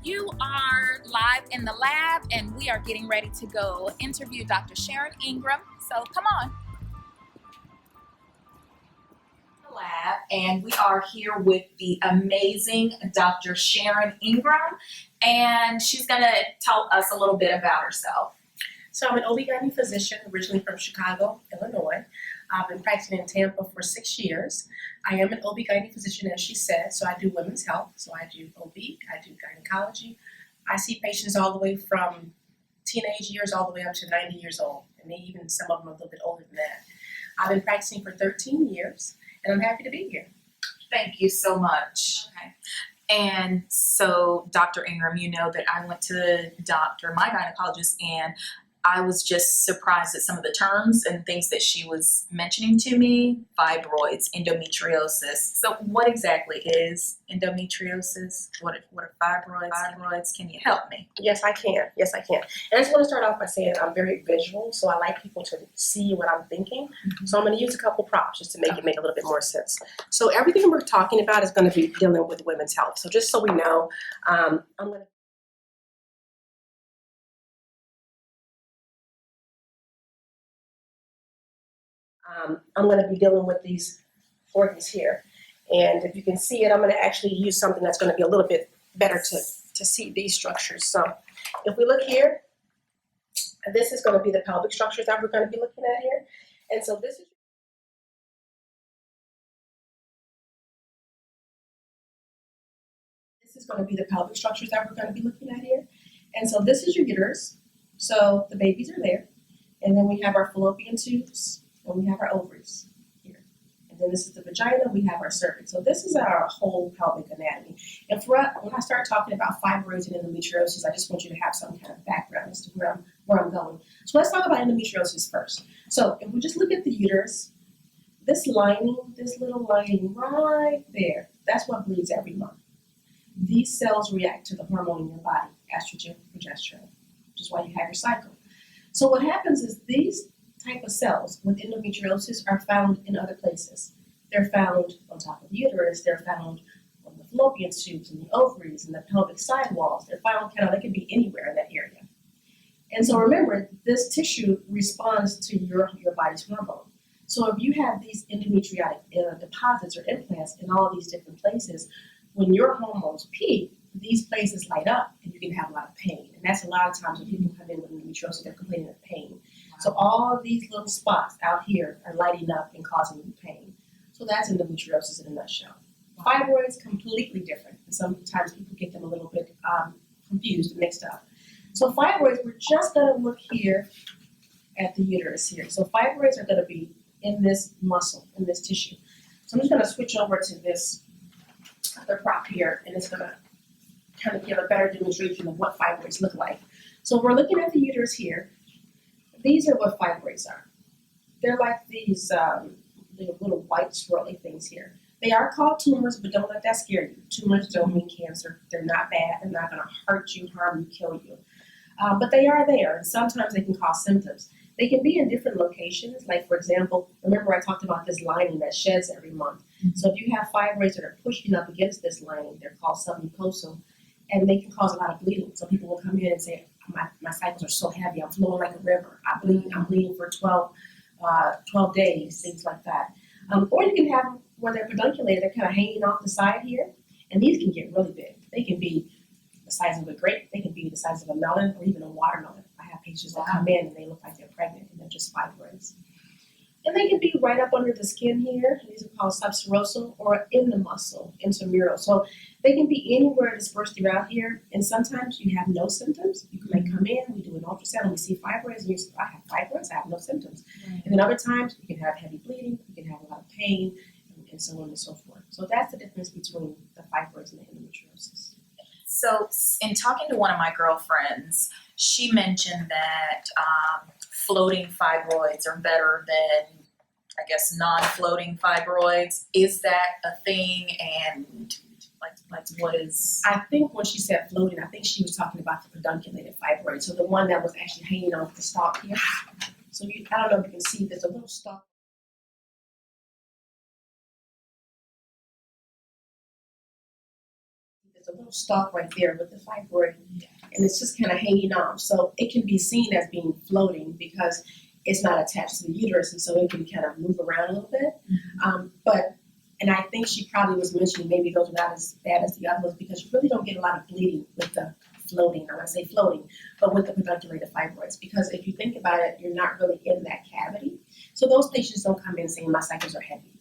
You are live in the lab, and we are getting ready to go interview Dr. Sharon Ingram. So come on. Lab, and we are here with the amazing Dr. Sharon Ingram, and she's going to tell us a little bit about herself. So I'm an OBGYN physician originally from Chicago, Illinois. I've been practicing in Tampa for 6 years. I am an OBGYN physician, as she said, so I do women's health. So I do OB, I do gynecology. I see patients all the way from teenage years all the way up to 90 years old, and even some of them a little bit older than that. I've been practicing for 13 years, and I'm happy to be here. Thank you so much. Okay. And so, Dr. Ingram, you know that I went to my gynecologist, and I was just surprised at some of the terms and things that she was mentioning to me. Fibroids, endometriosis. So what exactly is endometriosis? What are fibroids? Can you help me? Yes, I can. And I just want to start off by saying I'm very visual, so I like people to see what I'm thinking. Mm-hmm. So I'm going to use a couple props just to make it make a little bit more sense. So everything we're talking about is going to be dealing with women's health. So just so we know, I'm going to be dealing with these organs here. And if you can see it, I'm going to actually use something that's going to be a little bit better to see these structures. So if we look here, this is going to be the pelvic structures that we're going to be looking at here. And so this is going to be the pelvic structures that we're going to be looking at here. And so this is your uterus. So the babies are there. And then we have our fallopian tubes, and we have our ovaries here. And then this is the vagina, we have our cervix. So this is our whole pelvic anatomy. And when I start talking about fibroids and endometriosis, I just want you to have some kind of background as to where I'm going. So let's talk about endometriosis first. So if we just look at the uterus, this lining, this little lining right there, that's what bleeds every month. These cells react to the hormone in your body, estrogen, progesterone, which is why you have your cycle. So what happens is these type of cells with endometriosis are found in other places. They're found on top of the uterus, they're found on the fallopian tubes and the ovaries and the pelvic sidewalls. They're found they can be anywhere in that area. And so remember, this tissue responds to your body's hormone. So if you have these endometriotic deposits or implants in all these different places, when your hormones peak, these places light up and you can have a lot of pain. And that's a lot of times when people come in with endometriosis, they're complaining of pain. Wow. So all of these little spots out here are lighting up and causing you pain. So that's endometriosis in a nutshell. Wow. Fibroids, completely different. And sometimes people get them a little bit confused and mixed up. So fibroids, we're just going to look here at the uterus here. So fibroids are going to be in this muscle, in this tissue. So I'm just going to switch over to this other prop here, and it's going to kind of give a better demonstration of what fibroids look like. So we're looking at the uterus here. These are what fibroids are. They're like these little white swirly things here. They are called tumors, but don't let that scare you. Tumors don't mean cancer. They're not bad. They're not going to hurt you, harm you, kill you. But they are there, and sometimes they can cause symptoms. They can be in different locations. Like, for example, remember I talked about this lining that sheds every month. Mm-hmm. So if you have fibroids that are pushing up against this lining, they're called submucosal, and they can cause a lot of bleeding. So people will come in and say, my cycles are so heavy, I'm flowing like a river. I'm bleeding for 12 days, things like that. Or you can have them where they're pedunculated, they're kind of hanging off the side here, and these can get really big. They can be the size of a grape, they can be the size of a melon, or even a watermelon. I have patients that come in and they look like they're pregnant, and they're just fibroids. And they can be right up under the skin here. These are called submucosal, or in the muscle, intramural. So they can be anywhere dispersed throughout here. And sometimes you have no symptoms. You can come in, we do an ultrasound, and we see fibroids, and you say, I have fibroids, I have no symptoms. Right. And then other times you can have heavy bleeding, you can have a lot of pain, and so on and so forth. So that's the difference between the fibroids and the endometriosis. So in talking to one of my girlfriends, she mentioned that floating fibroids are better than, I guess, non-floating fibroids. Is that a thing? And like what is? I think when she said floating, I think she was talking about the pedunculated fibroid. So the one that was actually hanging off the stalk here. So I don't know if you can see, there's a little stalk. there's a little stalk right there with the fibroid, and it's just kind of hanging off. So it can be seen as being floating because it's not attached to the uterus, and so it can kind of move around a little bit. And I think she probably was mentioning maybe those are not as bad as the other ones because you really don't get a lot of bleeding with the floating. I want to say floating, but with the pedunculated fibroids, because if you think about it, you're not really in that cavity. So those patients don't come in saying my cycles are heavy,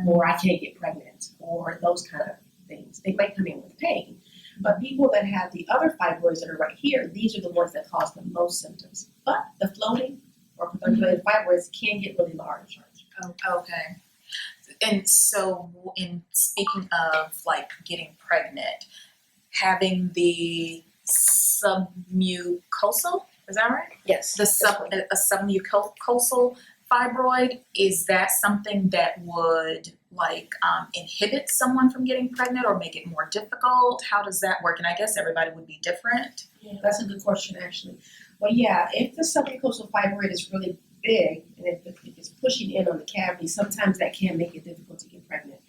or I can't get pregnant, or those kind of things. They might come in with pain. But people that have the other fibroids that are right here, these are the ones that cause the most symptoms. But the floating or pedunculated fibroids can get really large. Oh, okay. And so, in speaking of like getting pregnant, having the submucosal, is that right? Yes. A submucosal fibroid, is that something that would like inhibit someone from getting pregnant or make it more difficult? How does that work? And I guess everybody would be different. Yeah, that's a good question actually. Well, yeah, if the submucosal fibroid is really big and if it's pushing in on the cavity, sometimes that can make it difficult to get pregnant.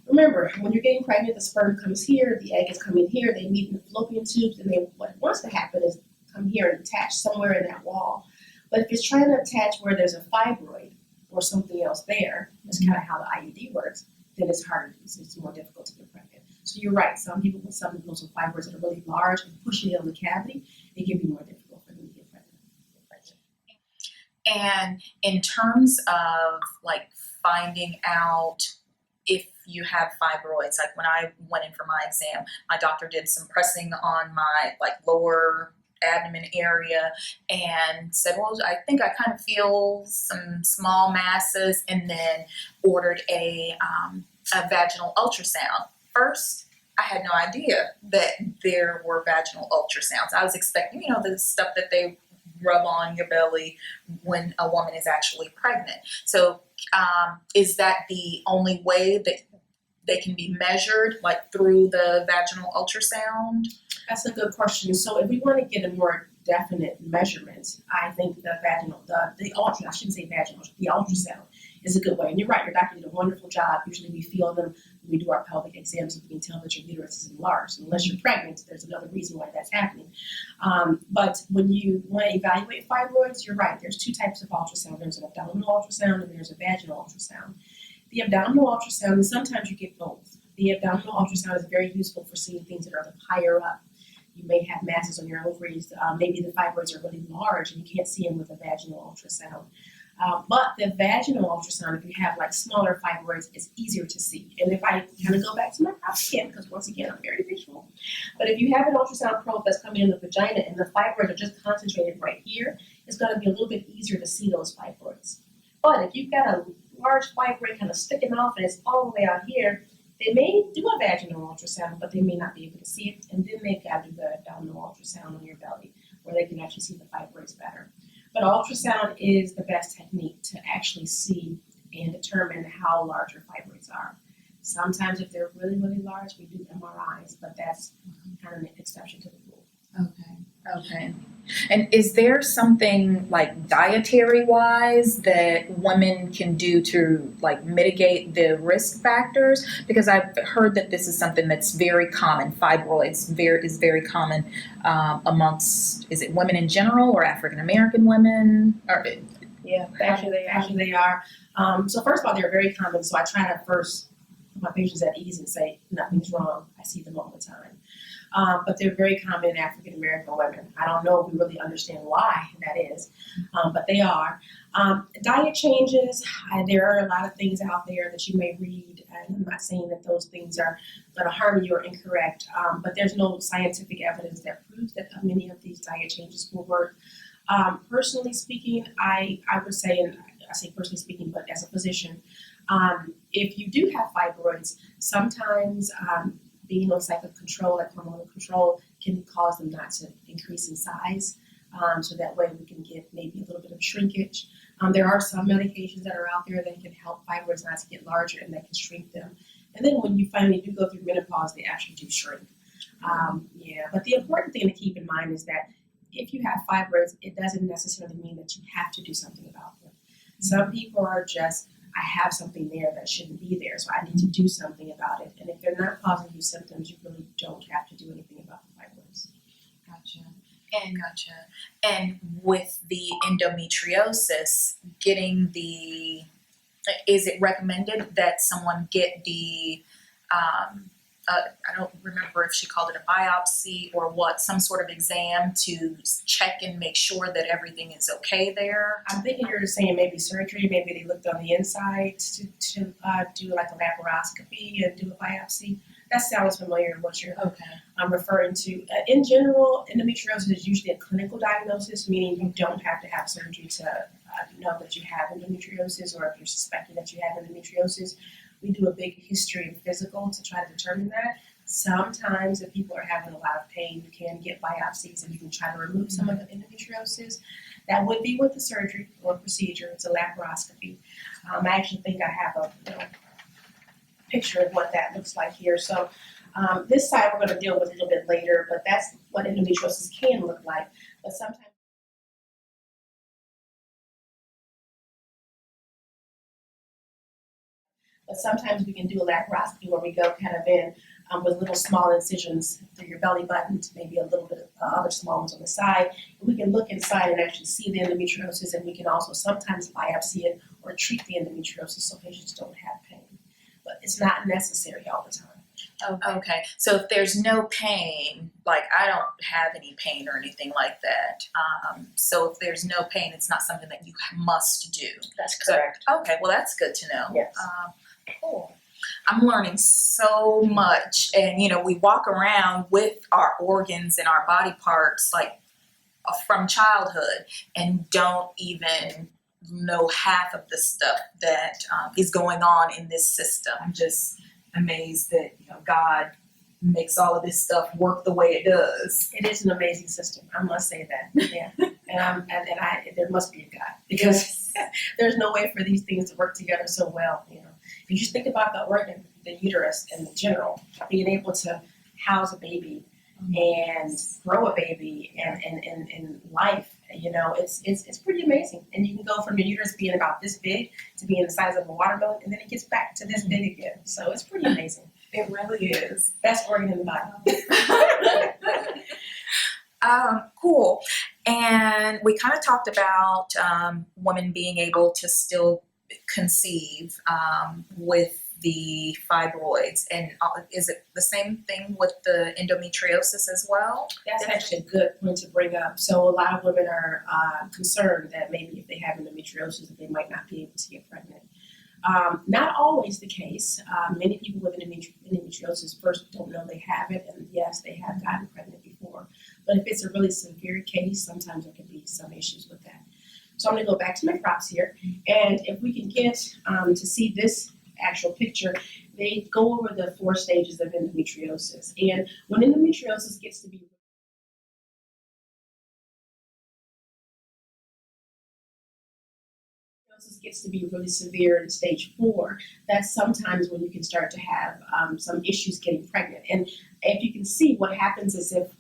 Remember, when you're getting pregnant, the sperm comes here, the egg is coming here, they meet in the fallopian tubes, and what wants to happen is come here and attach somewhere in that wall. But if it's trying to attach where there's a fibroid or something else there, that's kind of how the IUD works, then it's harder, it's more difficult to get pregnant. So you're right, some people with submucosal fibroids that are really large and pushing it on the cavity, it can be more difficult for them to get pregnant. And in terms of like finding out if you have fibroids, like when I went in for my exam, my doctor did some pressing on my like lower abdomen area and said, well, I think I kind of feel some small masses, and then ordered a vaginal ultrasound. First, I had no idea that there were vaginal ultrasounds. I was expecting, the stuff that they rub on your belly when a woman is actually pregnant. So is that the only way that they can be measured, like through the vaginal ultrasound? That's a good question. So if we want to get a more definite measurement, I think the ultrasound is a good way. And you're right, your doctor did a wonderful job. Usually we feel them when we do our pelvic exams, and we can tell that your uterus is enlarged. Unless you're pregnant, there's another reason why that's happening. But when you want to evaluate fibroids, you're right. There's two types of ultrasound. There's an abdominal ultrasound and there's a vaginal ultrasound. The abdominal ultrasound, and sometimes you get both. The abdominal ultrasound is very useful for seeing things that are higher up. You may have masses on your ovaries. Maybe the fibroids are really large and you can't see them with a vaginal ultrasound. But the vaginal ultrasound, if you have like smaller fibroids, is easier to see. And if I kind of go back to my house again, because once again, I'm very visual. But if you have an ultrasound probe that's coming in the vagina and the fibroids are just concentrated right here, it's going to be a little bit easier to see those fibroids. But if you've got a large fibroid kind of sticking off and it's all the way out here, they may do a vaginal ultrasound, but they may not be able to see it. And then they've got to do the abdominal ultrasound on your belly, where they can actually see the fibroids better. But ultrasound is the best technique to actually see and determine how large your fibroids are. Sometimes if they're really, really large, we do MRIs, but that's kind of an exception to the rule. Okay. And is there something like dietary wise that women can do to like mitigate the risk factors? Because I've heard that this is something that's very common. Fibroids is very common amongst, is it women in general or African American women? Yeah, actually they are. So first of all, they're very common. So I try to first put my patients at ease and say nothing's wrong. I see them all the time. But they're very common in African American women. I don't know if we really understand why that is, but they are. Diet changes, there are a lot of things out there that you may read, and I'm not saying that those things are going to harm you or incorrect, but there's no scientific evidence that proves that many of these diet changes will work. Personally speaking, I would say, and I say personally speaking, but as a physician, if you do have fibroids, sometimes being on cycle control, like hormonal control, can cause them not to increase in size. So that way we can get maybe a little bit of shrinkage. There are some medications that are out there that can help fibroids not to get larger and that can shrink them. And then when you finally do go through menopause, they actually do shrink. But the important thing to keep in mind is that if you have fibroids, it doesn't necessarily mean that you have to do something about them. Some people are just, I have something there that shouldn't be there, so I need to do something about it. And if they're not causing you symptoms, you really don't have to do anything about the fibroids. Gotcha. And with the endometriosis, is it recommended that someone get the, I don't remember if she called it a biopsy or what, some sort of exam to check and make sure that everything is okay there? I'm thinking you're saying maybe surgery, maybe they looked on the inside to do like a laparoscopy and do a biopsy. That sounds familiar with what you're referring to. In general, endometriosis is usually a clinical diagnosis, meaning you don't have to have surgery to know that you have endometriosis, or if you're suspecting that you have endometriosis. We do a big history and physical to try to determine that. Sometimes if people are having a lot of pain, you can get biopsies and you can try to remove some of the endometriosis. That would be with the surgery or procedure. It's a laparoscopy. I actually think I have a picture of what that looks like here. So this side we're going to deal with a little bit later, but that's what endometriosis can look like. But sometimes we can do a laparoscopy where we go kind of in with little small incisions through your belly button, to maybe a little bit of other small ones on the side. And we can look inside and actually see the endometriosis, and we can also sometimes biopsy it or treat the endometriosis so patients don't have pain. But it's not necessary all the time. Okay, so if there's no pain, like I don't have any pain or anything like that, so if there's no pain, it's not something that you must do. That's correct. So, okay, well that's good to know. Yes. Cool. I'm learning so much, and we walk around with our organs and our body parts like from childhood and don't even know half of the stuff that is going on in this system. I'm just amazed that God makes all of this stuff work the way it does. It is an amazing system, I must say that. Yeah, and there must be a God, because there's no way for these things to work together so well. If you just think about the organ, the uterus in general, being able to house a baby and grow a baby and life, it's pretty amazing. And you can go from your uterus being about this big to being the size of a watermelon, and then it gets back to this big again. So it's pretty amazing. It really is. Best organ in the body. Cool. And we kind of talked about women being able to still conceive with the fibroids, and is it the same thing with the endometriosis as well? That's actually a good point to bring up. So a lot of women are concerned that maybe if they have endometriosis, that they might not be able to get pregnant. Not always the case. Many people with endometriosis first don't know they have it, and yes, they have gotten pregnant before. But if it's a really severe case, sometimes there can be some issues with that. So I'm going to go back to my props here, and if we can get to see this actual picture, they go over the 4 stages of endometriosis. And when endometriosis gets to be really severe in stage 4, that's sometimes when you can start to have some issues getting pregnant. And if you can see, what happens is, if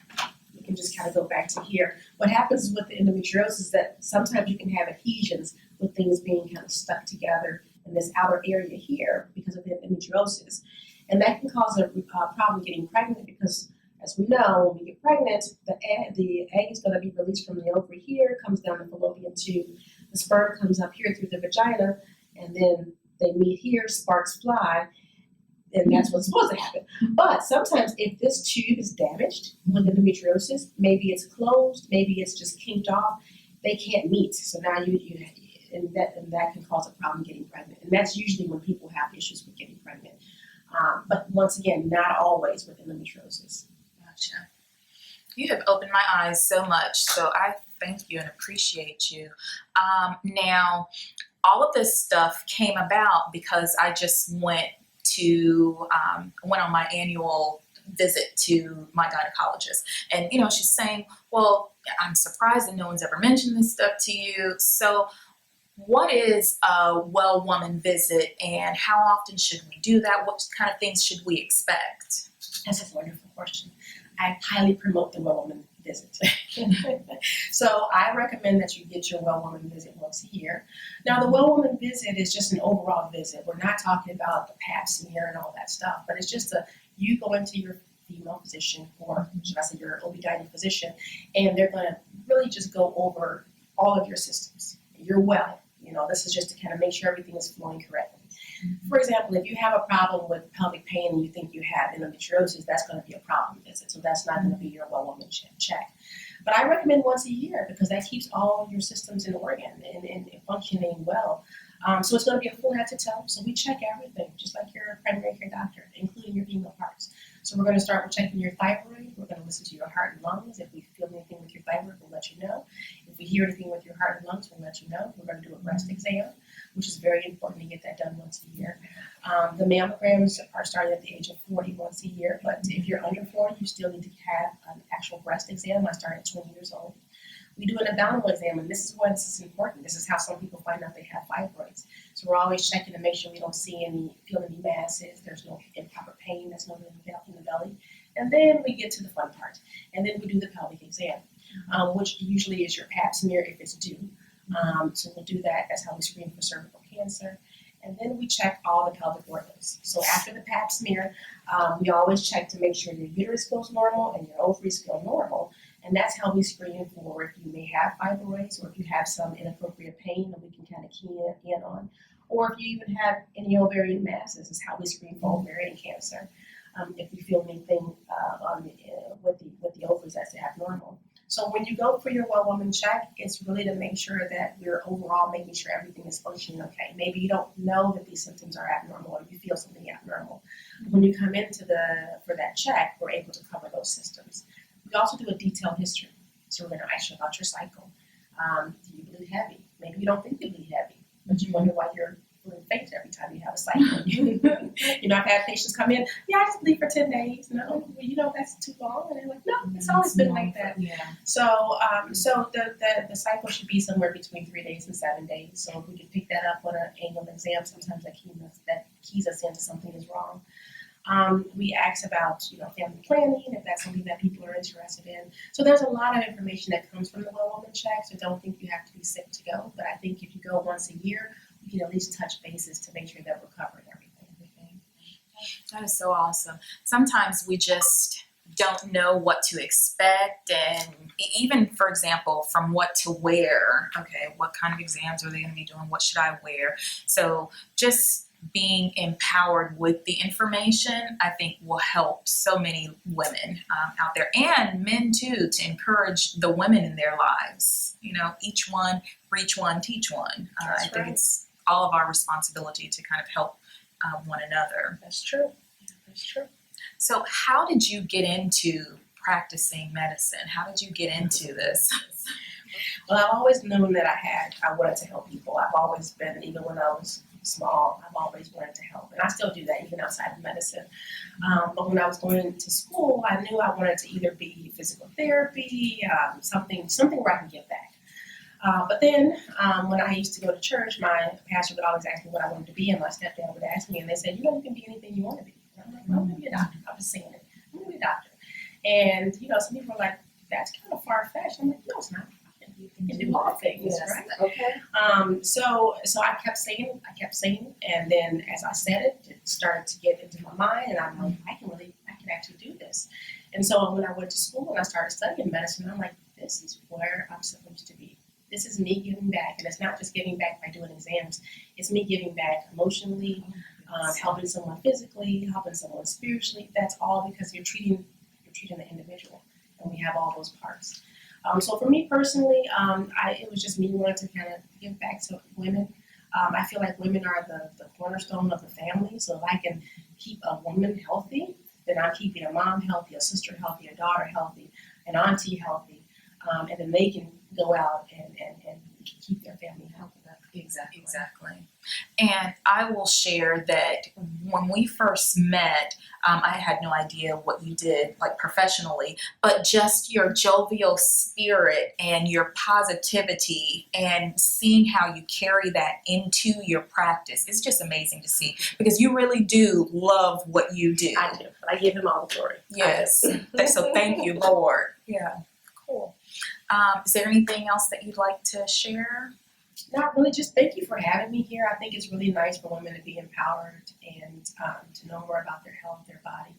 we can just kind of go back to here, what happens with the endometriosis is that sometimes you can have adhesions with things being kind of stuck together in this outer area here because of the endometriosis. And that can cause a problem getting pregnant, because as we know, when we get pregnant, the egg is going to be released from the ovary here, comes down the fallopian tube. The sperm comes up here through the vagina, and then they meet here, sparks fly, and that's what's supposed to happen. But sometimes if this tube is damaged with endometriosis, maybe it's closed, maybe it's just kinked off, they can't meet. So now and that can cause a problem getting pregnant. And that's usually when people have issues with getting pregnant. But once again, not always with endometriosis. Gotcha. You have opened my eyes so much, so I thank you and appreciate you. Now, all of this stuff came about because I just went on my annual visit to my gynecologist, and she's saying, well, I'm surprised that no one's ever mentioned this stuff to you. So what is a well woman visit, and how often should we do that? What kind of things should we expect? That's a wonderful question. I highly promote the well woman visit. So I recommend that you get your well woman visit once a year. Now the well woman visit is just an overall visit. We're not talking about the pap smear and all that stuff, but it's just you go into your female physician, or should I say your OBGYN physician, and they're gonna really just go over all of your systems. You're well, this is just to kind of make sure everything is flowing correctly. For example, if you have a problem with pelvic pain and you think you have endometriosis, that's going to be a problem visit. So that's not going to be your well woman check. But I recommend once a year because that keeps all your systems in organ and functioning well. So it's going to be a full head to toe. So we check everything, just like your primary care doctor, including your female parts. So we're going to start with checking your thyroid. We're going to listen to your heart and lungs. If we feel anything with your thyroid, we'll let you know. If we hear anything with your heart and lungs, we'll let you know. We're going to do a breast exam, which is very important to get that done once a year. The mammograms are starting at the age of 40 once a year, but if you're under 40, you still need to have an actual breast exam. I start at 20 years old. We do an abdominal exam, and this is why this is important. This is how some people find out they have fibroids. So we're always checking to make sure we don't feel any masses, there's no improper pain that's not in the belly. And then we get to the fun part. And then we do the pelvic exam, which usually is your pap smear if it's due. So we'll do that. That's how we screen for cervical cancer. And then we check all the pelvic organs. So after the pap smear, we always check to make sure your uterus feels normal and your ovaries feel normal. And that's how we screen for if you may have fibroids or if you have some inappropriate pain that we can kind of key in on. Or if you even have any ovarian masses, is how we screen for ovarian cancer. If we feel anything with the ovaries that's abnormal. So when you go for your well woman check, it's really to make sure that we're overall making sure everything is functioning okay. Maybe you don't know that these symptoms are abnormal or you feel something abnormal. When you come into for that check, we're able to cover those systems. We also do a detailed history. So we're going to ask you about your cycle. Do you bleed heavy? Maybe you don't think you bleed heavy, but you wonder why you're feeling faint every time you have a cycle. I've had patients come in, I just bleed for 10 days. No, that's too long. And they're like, no, it's always been like that. Yeah. So the cycle should be somewhere between 3 days and 7 days. So if we can pick that up on an annual exam, sometimes that keys us into something is wrong. We ask about, family planning, if that's something that people are interested in. So there's a lot of information that comes from the well woman check, so don't think you have to be sick to go. But I think if you go once a year, we can at least touch bases to make sure that we're covering everything. That is so awesome. Sometimes we just don't know what to expect, and even, for example, from what to wear. Okay, what kind of exams are they going to be doing? What should I wear? So just being empowered with the information, I think, will help so many women out there, and men too, to encourage the women in their lives. Each one, reach one, teach one. I think it's all of our responsibility to kind of help one another. That's true. That's true. So how did you get into practicing medicine? How did you get into this? Well, I've always known that I wanted to help people. I've always been, even when I was small, I've always wanted to help. And I still do that even outside of medicine. But when I was going to school, I knew I wanted to either be physical therapy, something where I can give back. But then when I used to go to church, my pastor would always ask me what I wanted to be, and my stepdad would ask me, and they said, you can be anything you want to be. And I'm like, well, I'm going to be a doctor. I'm just saying it. I'm going to be a doctor. And, some people are like, that's kind of far-fetched. I'm like, no, it's not. You can do all things, yes. Right? Okay. So I kept saying it, and then as I said it, it started to get into my mind, and I'm like, I can actually do this. And so when I went to school and I started studying medicine, I'm like, this is where I'm supposed to be. This is me giving back, and it's not just giving back by doing exams. It's me giving back emotionally, helping someone physically, helping someone spiritually. That's all because you're treating the individual, and we have all those parts. So for me personally, it was just me wanting to kind of give back to women. I feel like women are the cornerstone of the family. So if I can keep a woman healthy, then I'm keeping a mom healthy, a sister healthy, a daughter healthy, an auntie healthy, and then they can go out and keep their family healthy. Exactly. And I will share that when we first met, I had no idea what you did professionally, but just your jovial spirit and your positivity and seeing how you carry that into your practice, it's just amazing to see, because you really do love what you do. I do. I give him all the glory. Yes. So thank you, Lord. Yeah. Cool. Is there anything else that you'd like to share? Not really, just thank you for having me here. I think it's really nice for women to be empowered and to know more about their health, their body.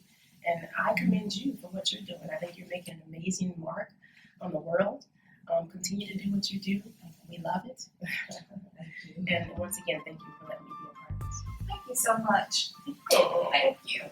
And I commend you for what you're doing. I think you're making an amazing mark on the world. Continue to do what you do. We love it. Thank you. And once again, thank you for letting me be a part of this. Thank you so much. Thank you.